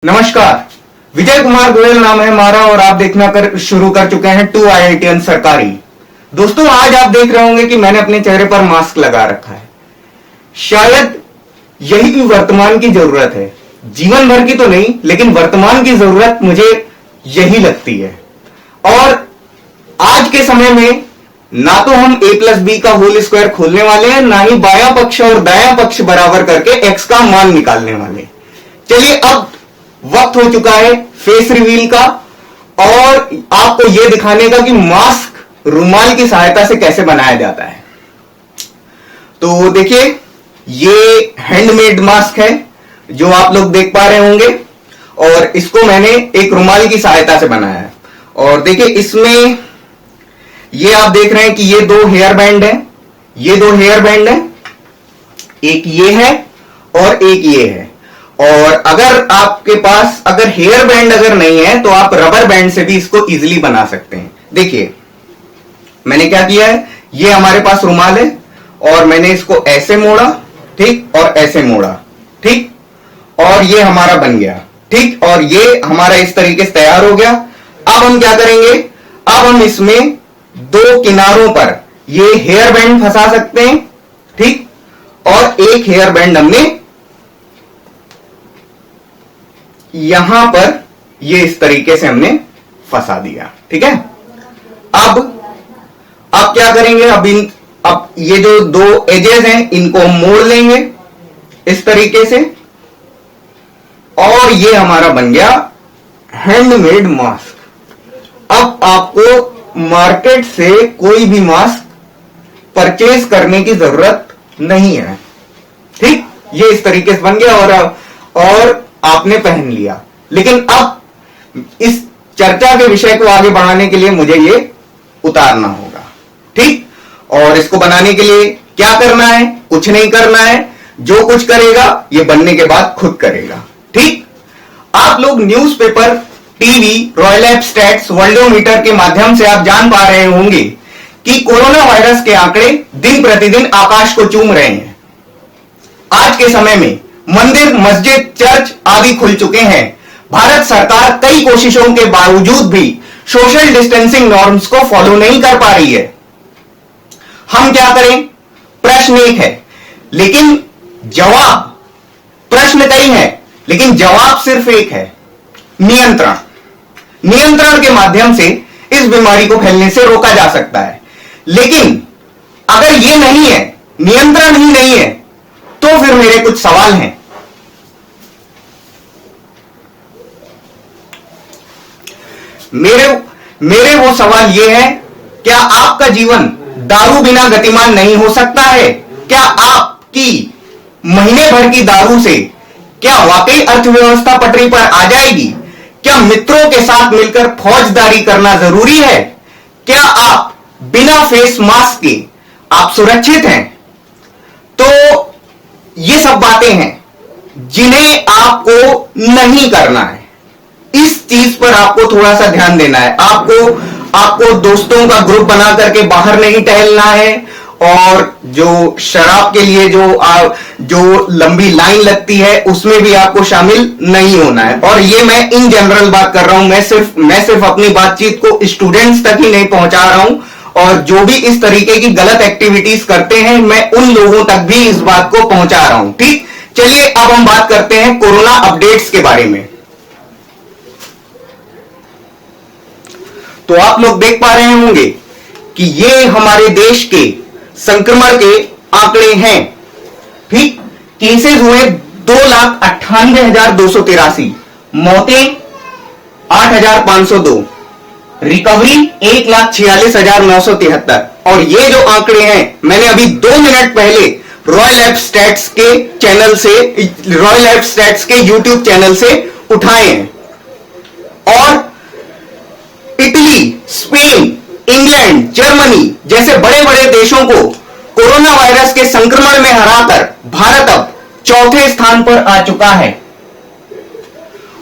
नमस्कार, विजय कुमार गोयल नाम है हमारा और आप देखना शुरू कर चुके हैं 2 IITian सरकारी। दोस्तों, आज आप देख रहे होंगे कि मैंने अपने चेहरे पर मास्क लगा रखा है। शायद यही भी वर्तमान की जरूरत है, जीवन भर की तो नहीं, लेकिन वर्तमान की जरूरत मुझे यही लगती है। और आज के समय में ना तो हम a+b का होल स्क्वायर खोलने वाले हैं, ना ही बायां पक्ष और दायां पक्ष बराबर करके x का मान निकालने वाले। चलिए, अब वक्त हो चुका है फेस रिवील का और आपको यह दिखाने का कि मास्क रुमाल की सहायता से कैसे बनाया जाता है। तो देखिए, ये हैंडमेड मास्क है जो आप लोग देख पा रहे होंगे और इसको मैंने एक रुमाल की सहायता से बनाया है। और देखिए, इसमें ये आप देख रहे हैं कि ये 2 हेयर बैंड है, ये 2 हेयर बैंड है, एक ये है और एक ये है। और अगर आपके पास हेयर बैंड अगर नहीं है तो आप रबर बैंड से भी इसको इजीली बना सकते हैं। देखिए, मैंने क्या किया है, ये हमारे पास रुमाल है और मैंने इसको ऐसे मोड़ा, ठीक, और ऐसे मोड़ा, ठीक, और ये हमारा बन गया, ठीक, और ये हमारा इस तरीके से तैयार हो गया। अब हम क्या करेंगे, अब हम इसमें 2 किनारों पर ये हेयर बैंड फंसा सकते हैं, ठीक, और एक हेयर बैंड हमने यहां पर ये इस तरीके से हमने फंसा दिया, ठीक है। अब क्या करेंगे, अब ये जो 2 एजेस हैं इनको हम मोड़ लेंगे इस तरीके से और ये हमारा बन गया हैंडमेड मास्क। अब आपको मार्केट से कोई भी मास्क परचेज करने की जरूरत नहीं है, ठीक, ये इस तरीके से बन गया और आपने पहन लिया। लेकिन अब इस चर्चा के विषय को आगे बढ़ाने के लिए मुझे ये उतारना होगा, ठीक, और इसको बनाने के लिए क्या करना है, कुछ नहीं करना है, जो कुछ करेगा ये बनने के बाद खुद करेगा, ठीक। आप लोग newspaper, TV, royal lab stats, Worldometer के माध्यम से आप जान पा रहे होंगे कि कोरोना वायरस के आंकड़े दिन प्रतिदिन आकाश को चूम रहे हैं। आज के समय में मंदिर, मस्जिद, चर्च आदि खुल चुके हैं। भारत सरकार कई कोशिशों के बावजूद भी सोशल डिस्टेंसिंग नॉर्म्स को फॉलो नहीं कर पा रही है। हम क्या करें? प्रश्न एक है, लेकिन जवाब, प्रश्न कई है लेकिन जवाब सिर्फ एक है, नियंत्रण। नियंत्रण के माध्यम से इस बीमारी को फैलने से रोका जा सकता है। लेकिन अगर यह नहीं है, नियंत्रण ही नहीं है, तो फिर मेरे कुछ सवाल हैं। मेरे वो सवाल ये है, क्या आपका जीवन दारू बिना गतिमान नहीं हो सकता है? क्या आपकी महीने भर की दारू से क्या वाकई अर्थव्यवस्था पटरी पर आ जाएगी? क्या मित्रों के साथ मिलकर फौजदारी करना जरूरी है? क्या आप बिना फेस मास्क के आप सुरक्षित हैं? तो ये सब बातें हैं जिन्हें आपको नहीं करना है। इस चीज पर आपको थोड़ा सा ध्यान देना है। आपको दोस्तों का ग्रुप बना करके बाहर नहीं टहलना है और जो शराब के लिए जो लंबी लाइन लगती है उसमें भी आपको शामिल नहीं होना है। और ये मैं इन जनरल बात कर रहा हूं, मैं सिर्फ अपनी बातचीत को स्टूडेंट्स तक ही नहीं पहुंचा रहा हूं, और जो भी इस तरीके की गलत एक्टिविटीज करते हैं मैं उन लोगों तक भी इस बात को पहुंचा रहा हूं, ठीक। चलिए, अब हम बात करते हैं कोरोना अपडेट्स के बारे में। तो आप लोग देख पा रहे होंगे कि ये हमारे देश के संक्रमण के आंकड़े हैं, ठीक। केसेस हुए 2,98,283, मौतें 8,502, रिकवरी 1,46,973। और ये जो आंकड़े हैं मैंने अभी 2 मिनट पहले रॉयल लैब स्टैट्स के यूट्यूब चैनल से उठाए हैं। और इटली, स्पेन, इंग्लैंड, जर्मनी जैसे बड़े बड़े देशों को कोरोना वायरस के संक्रमण में हराकर भारत अब 4थे स्थान पर आ चुका है।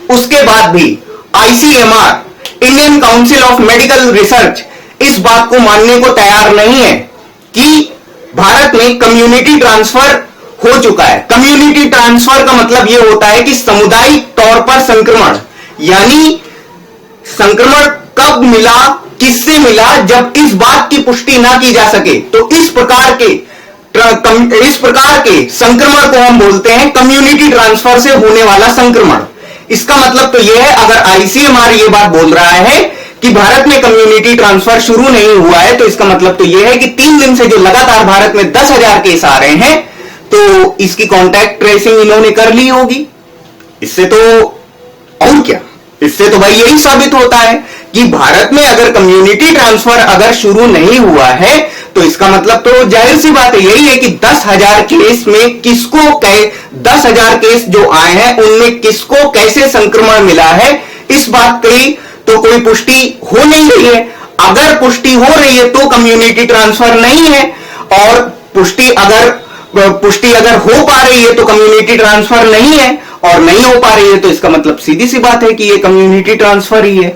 उसके बाद भी ICMR, Indian council of medical research, इस बात को मानने को तैयार नहीं है कि भारत में कम्युनिटी ट्रांसफर हो चुका है। कम्युनिटी ट्रांसफर का मतलब यह होता है कि सामुदायिक तौर पर संक्रमण, यानी संक्रमण कब मिला, किससे मिला, जब इस बात की पुष्टि ना की जा सके तो इस प्रकार के संक्रमण को हम बोलते हैं कम्युनिटी ट्रांसफर से होने वाला संक्रमण। इसका मतलब तो यह है, अगर आईसीएमआर ये बात बोल रहा है कि भारत में कम्युनिटी ट्रांसफर शुरू नहीं हुआ है, तो इसका मतलब तो यह है कि 3 दिन से जो लगातार भारत में 10,000 केस आ रहे हैं, तो इसकी कॉन्टैक्ट ट्रेसिंग इन्होंने कर ली होगी। इससे तो और क्या, इससे तो भाई यही साबित होता है कि भारत में अगर कम्युनिटी ट्रांसफर अगर शुरू नहीं हुआ है, तो इसका मतलब तो जाहिर सी बात है यही है कि 10,000 केस में किसको 10,000 केस जो आए हैं उनमें किसको कैसे संक्रमण मिला है, इस बात की तो कोई पुष्टि हो नहीं रही है। अगर पुष्टि हो रही है तो कम्युनिटी ट्रांसफर नहीं है, और पुष्टि अगर हो पा रही है तो कम्युनिटी ट्रांसफर नहीं है, और नहीं हो पा रही है तो इसका मतलब सीधी सी बात है कि ये कम्युनिटी ट्रांसफर ही है।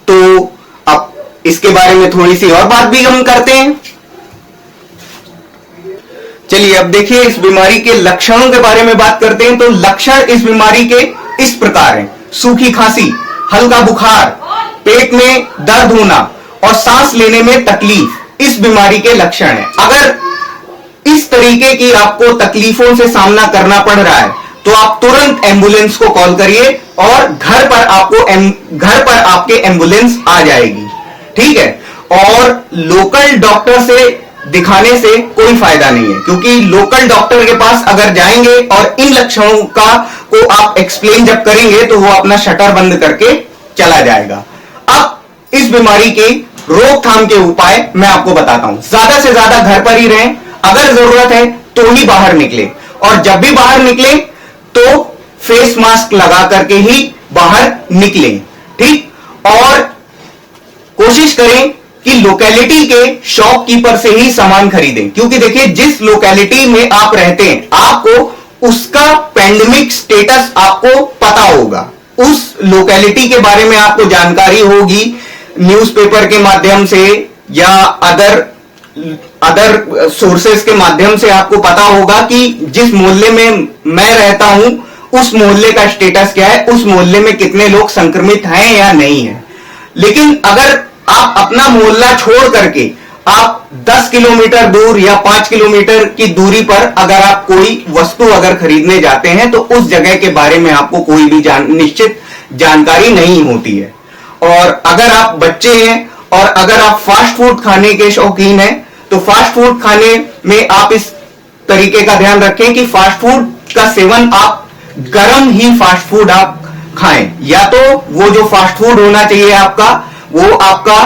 तो अब इसके बारे में थोड़ी सी और बात भी हम करते हैं। चलिए अब देखिए इस बीमारी के लक्षणों के बारे में बात करते हैं। तो लक्षण इस बीमारी के इस प्रकार हैं: सूखी खांसी, हल्का बुखार, पेट में दर्द होना और सांस लेने में तकलीफ इस बीमारी के लक्षण हैं। अगर इस तरीके की आपको तकलीफों से सामना करना पड़ रहा है तो आप तुरंत एम्बुलेंस को कॉल करिए और घर पर आपके एम्बुलेंस आ जाएगी, ठीक है। और लोकल डॉक्टर से दिखाने से कोई फायदा नहीं है, क्योंकि लोकल डॉक्टर के पास अगर जाएंगे और इन लक्षणों को आप एक्सप्लेन जब करेंगे तो वो अपना शटर बंद करके चला जाएगा। अब इस बीमारी की रोकथाम के उपाय मैं आपको बताता हूं। ज्यादा से ज्यादा घर पर ही रहें, अगर जरूरत है तो ही बाहर निकले, और जब भी बाहर निकले तो फेस मास्क लगा करके ही बाहर निकलें, ठीक। और कोशिश करें कि लोकेलिटी के शॉपकीपर से ही सामान खरीदें, क्योंकि देखिए जिस लोकेलिटी में आप रहते हैं आपको उसका पेंडेमिक स्टेटस आपको पता होगा, उस लोकेलिटी के बारे में आपको जानकारी होगी, न्यूज़पेपर के माध्यम से या अदर सोर्सेस के माध्यम से आपको पता होगा कि जिस मोहल्ले में मैं रहता हूं उस मोहल्ले का स्टेटस क्या है, उस मोहल्ले में कितने लोग संक्रमित हैं या नहीं है। लेकिन अगर आप अपना मोहल्ला छोड़ करके आप 10 किलोमीटर दूर या 5 किलोमीटर की दूरी पर अगर आप कोई वस्तु अगर खरीदने जाते हैं तो उस जगह के बारे में आपको कोई भी निश्चित जानकारी नहीं होती है। और अगर आप बच्चे हैं और अगर आप फास्ट फूड खाने के शौकीन हैं तो फास्ट फूड खाने में आप इस तरीके का ध्यान रखें कि फास्ट फूड का सेवन आप गर्म ही फास्ट फूड आप खाएं, या तो वो जो फास्ट फूड होना चाहिए आपका वो आपका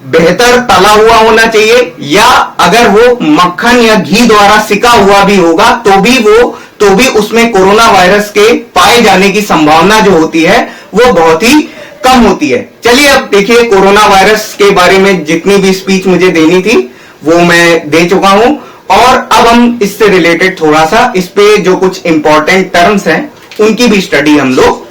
बेहतर तला हुआ होना चाहिए, या अगर वो मक्खन या घी द्वारा सिका हुआ भी होगा तो भी उसमें कोरोना वायरस के पाए जाने की संभावना जो होती है वो बहुत ही कम होती है। चलिए अब देखिए कोरोना वायरस के बारे में जितनी भी स्पीच मुझे देनी थी वो मैं दे चुका हूं, और अब हम इससे रिलेटेड थोड़ा सा इस पे जो कुछ इंपॉर्टेंट टर्म्स हैं उनकी भी स्टडी हम लोग